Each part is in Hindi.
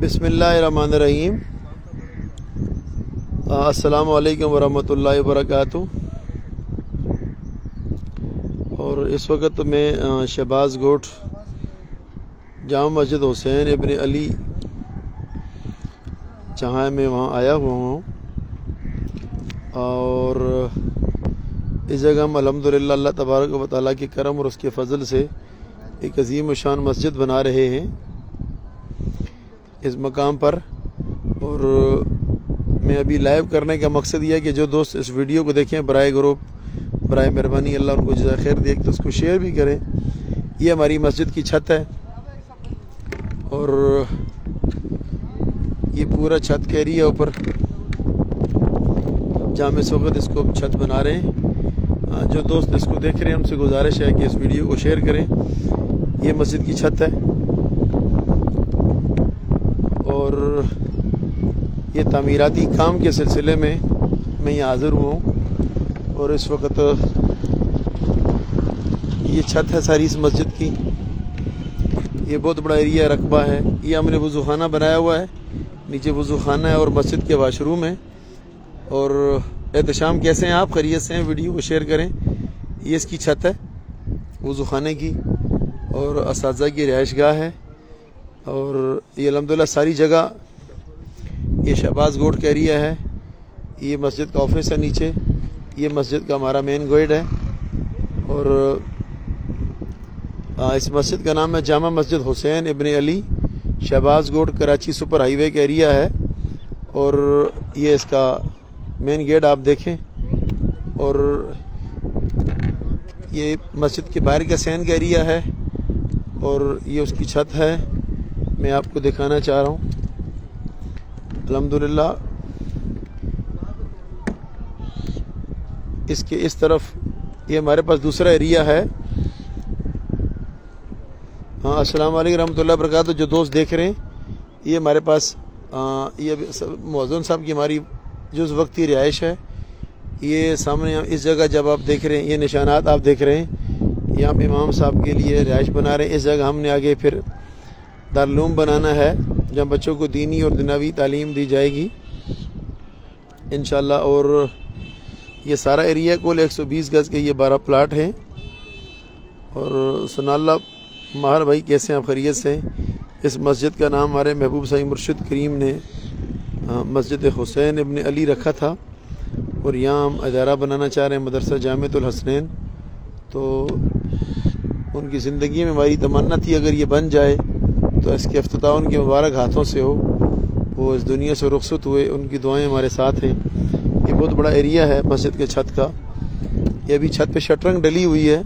बिस्मिल्लाहिर्रहमानिर्रहीम। अस्सलामु अलैकुम वरहमतुल्लाहि वबरकातुहू। और इस वक्त मैं शहबाज गोट जामा मस्जिद हुसैन इब्न अली जहाँ मैं वहाँ आया हुआ हूँ। और इस जगह हम अल्हम्दुलिल्लाह अल्लाह तबारक व तआला के करम और उसके फ़ज़ल से एक अजीम शान मस्जिद बना रहे हैं इस मकाम पर। और मैं अभी लाइव करने का मकसद यह है कि जो दोस्त इस वीडियो को देखें बराए ग्रुप बराए मेहरबानी अल्लाह उनको जज़ा खैर दे तो उसको शेयर भी करें। ये हमारी मस्जिद की छत है और ये पूरा छत का एरिया ऊपर जहाँ में इस वक्त इसको छत बना रहे हैं। जो दोस्त इसको देख रहे हैं उनसे गुजारिश है कि इस वीडियो को शेयर करें। ये मस्जिद की छत है और ये तामीराती काम के सिलसिले में मैं यहाँ हाज़िर हुआ हूँ। और इस वक्त ये छत है सारी इस मस्जिद की। ये बहुत बड़ा एरिया रकबा है। ये हमने वज़ूखाना बनाया हुआ है, नीचे वज़ूखाना है और मस्जिद के वाशरूम है। और एहतशाम कैसे हैं आप? खैरियत से हैं? वीडियो को शेयर करें। ये इसकी छत है वज़ूखाने की और असातिज़ा की रिहाइशगाह है। और ये अल्हम्दुलिल्लाह सारी जगह ये शहबाज गोट का एरिया है। ये मस्जिद का ऑफिस है नीचे। ये मस्जिद का हमारा मेन गेट है। और इस मस्जिद का नाम है जामा मस्जिद हुसैन इब्न अली, शहबाज गोट कराची सुपर हाईवे का एरिया है। और ये इसका मेन गेट आप देखें। और ये मस्जिद के बाहर का सैन का एरिया है और ये उसकी छत है। मैं आपको दिखाना चाह रहा हूँ। अल्हम्दुलिल्लाह इसके इस तरफ ये हमारे पास दूसरा एरिया है। हाँ, अस्सलाम वालेकुम रहमतुल्लाहि व बरकातहू। जो दोस्त देख रहे हैं ये हमारे पास ये मौज़ून साहब की हमारी जो उस वक्त की रिहाइश है। ये सामने इस जगह जब आप देख रहे हैं ये निशानात आप देख रहे हैं, यहाँ पे इमाम साहब के लिए रिहाइश बना रहे हैं। इस जगह हमने आगे फिर दारुल बनाना है जहाँ बच्चों को दीनी और दुनियावी तालीम दी जाएगी इंशाल्लाह। और ये सारा एरिया कुल 120 गज़ के ये 12 प्लाट हैं। और सुनाल्ला माहर भाई कैसे हैं आप? खैरियत से हैं? इस मस्जिद का नाम हमारे महबूब साईं मुर्शिद करीम ने मस्जिद हुसैन इब्न अली रखा था। और यहाँ हम अदारा बनाना चाह रहे हैं मदरसा जामिअतुल हसनैन। तो उनकी ज़िंदगी में हमारी तमन्ना थी अगर ये बन जाए तो इसके इफ्तिताह उनके मुबारक हाथों से हो। वो इस दुनिया से रुखसत हुए, उनकी दुआएं हमारे साथ हैं। ये बहुत बड़ा एरिया है मस्जिद के छत का। ये अभी छत पे शटरंग डली हुई है।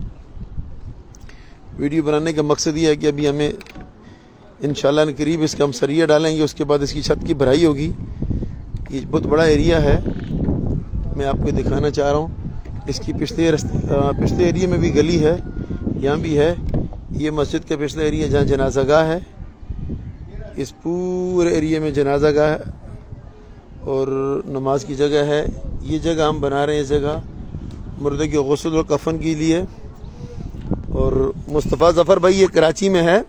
वीडियो बनाने का मकसद ये है कि अभी हमें इंशाल्लाह करीब इसका हम सरिया डालेंगे, उसके बाद इसकी छत की भराई होगी। ये बहुत बड़ा एरिया है, मैं आपको दिखाना चाह रहा हूँ। इसकी पिछले एरिया में भी गली है, यहाँ भी है। ये मस्जिद का पिछला एरिया जहाँ जनाज़ागाह है। इस पूरे एरिया में जनाज़ागाह है और नमाज की जगह है। ये जगह हम बना रहे हैं, इस जगह मुर्दे के गुस्ल और कफन के लिए। और मुस्तफ़ा ज़फ़र भाई ये कराची में है,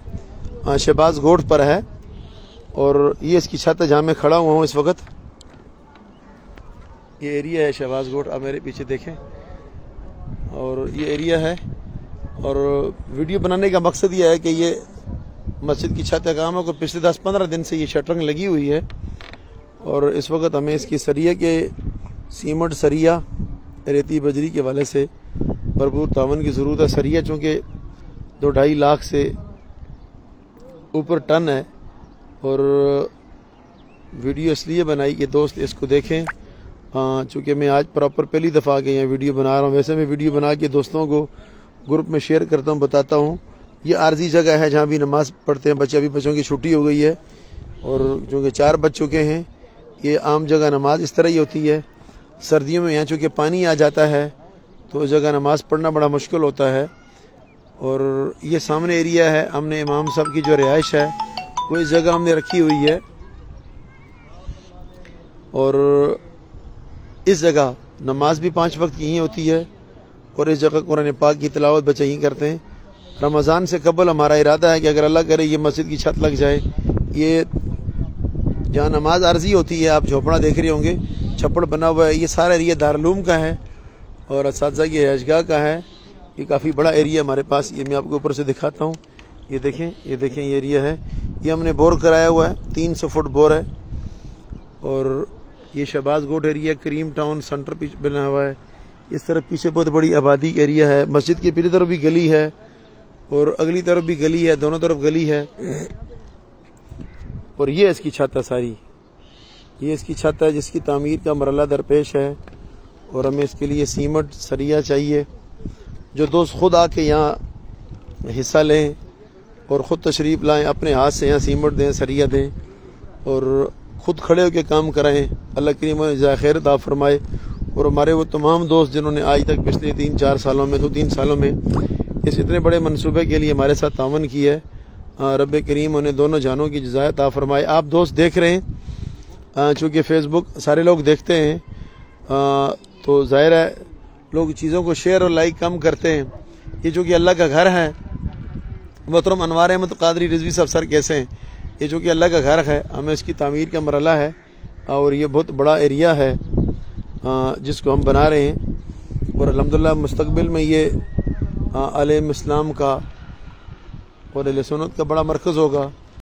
शहबाज गोट पर है। और ये इसकी छत है जहाँ मैं खड़ा हुआ हूँ इस वक्त। ये एरिया है शहबाज गोट, आप मेरे पीछे देखें। और ये एरिया है। और वीडियो बनाने का मकसद ये है कि ये मस्जिद की छत का काम है। को पिछले 10-15 दिन से ये शटरंग लगी हुई है। और इस वक्त हमें इसकी सरिया के सीमेंट सरिया रेती बजरी के वाले से भरपूर तावन की ज़रूरत है। सरिया चूँकि 2-2.5 लाख से ऊपर टन है। और वीडियो इसलिए बनाई कि दोस्त इसको देखें। चूँकि मैं आज प्रॉपर पहली दफ़ा के यहाँ वीडियो बना रहा हूँ। वैसे मैं वीडियो बना के दोस्तों को ग्रुप में शेयर करता हूँ, बताता हूँ। ये आर्जी जगह है जहाँ भी नमाज़ पढ़ते हैं बच्चे। अभी बच्चों की छुट्टी हो गई है और चूँकि 4 बज चुके हैं। ये आम जगह नमाज इस तरह ही होती है। सर्दियों में यहाँ चूँकि पानी आ जाता है तो इस जगह नमाज़ पढ़ना बड़ा मुश्किल होता है। और ये सामने एरिया है, हमने इमाम साहब की जो रिहाइश है वो इस जगह हमने रखी हुई है। और इस जगह नमाज भी 5 वक्त की ही होती है। और इस जगह कुरान पाक की तिलावत बच्चे ही करते हैं। रमज़ान से कबल हमारा इरादा है कि अगर अल्लाह करे ये मस्जिद की छत लग जाए। ये जहाँ नमाज अर्जी होती है, आप झोपड़ा देख रहे होंगे, छप्पड़ बना हुआ है। ये सारा एरिया दारुलूम का है और असातिज़ा की हजगाह का है। ये काफ़ी बड़ा एरिया हमारे पास, ये मैं आपको ऊपर से दिखाता हूँ। ये देखें ये एरिया है। ये हमने बोर कराया हुआ है, 300 फुट बोर है। और ये शहबाज गोट एरिया, करीम टाउन सेंटर पीछे बना हुआ है। इस तरफ पीछे बहुत बड़ी आबादी एरिया है। मस्जिद की पीछे तरफ भी गली है और अगली तरफ भी गली है, दोनों तरफ गली है। और ये इसकी छत है सारी, ये इसकी छत है जिसकी तामीर का मरला दरपेश है। और हमें इसके लिए सीमेंट सरिया चाहिए। जो दोस्त खुद आके यहाँ हिस्सा लें और ख़ुद तशरीफ़ लाएँ, अपने हाथ से यहाँ सीमेंट दें, सरिया दें और ख़ुद खड़े होकर काम कराएँ, अल्लाह करीम जज़ाए खैर अता फरमाए। और हमारे वो तमाम दोस्त जिन्होंने आज तक पिछले 3-4 सालों में, 2-3 सालों में इस इतने बड़े मनसूबे के लिए हमारे साथ तावन किया है, रब करीम उन्हें दोनों जानों की जज़ाए अता फरमाए। आप दोस्त देख रहे हैं, चूँकि फेसबुक सारे लोग देखते हैं, तो ज़ाहिर है लोग चीज़ों को शेयर और लाइक कम करते हैं। ये चूँकि अल्लाह का घर है, मोहतरम अनवार अहमद कादरी रिजवी साहब सर कैसे हैं, ये चूँकि अल्लाह का घर है, हमें इसकी तामीर का मरला है और ये बहुत बड़ा एरिया है जिसको हम बना रहे हैं। और अल्हम्दुलिल्लाह मुस्तक़बिल में ये अहले इस्लाम का और अहले सुन्नत का बड़ा मरकज़ होगा।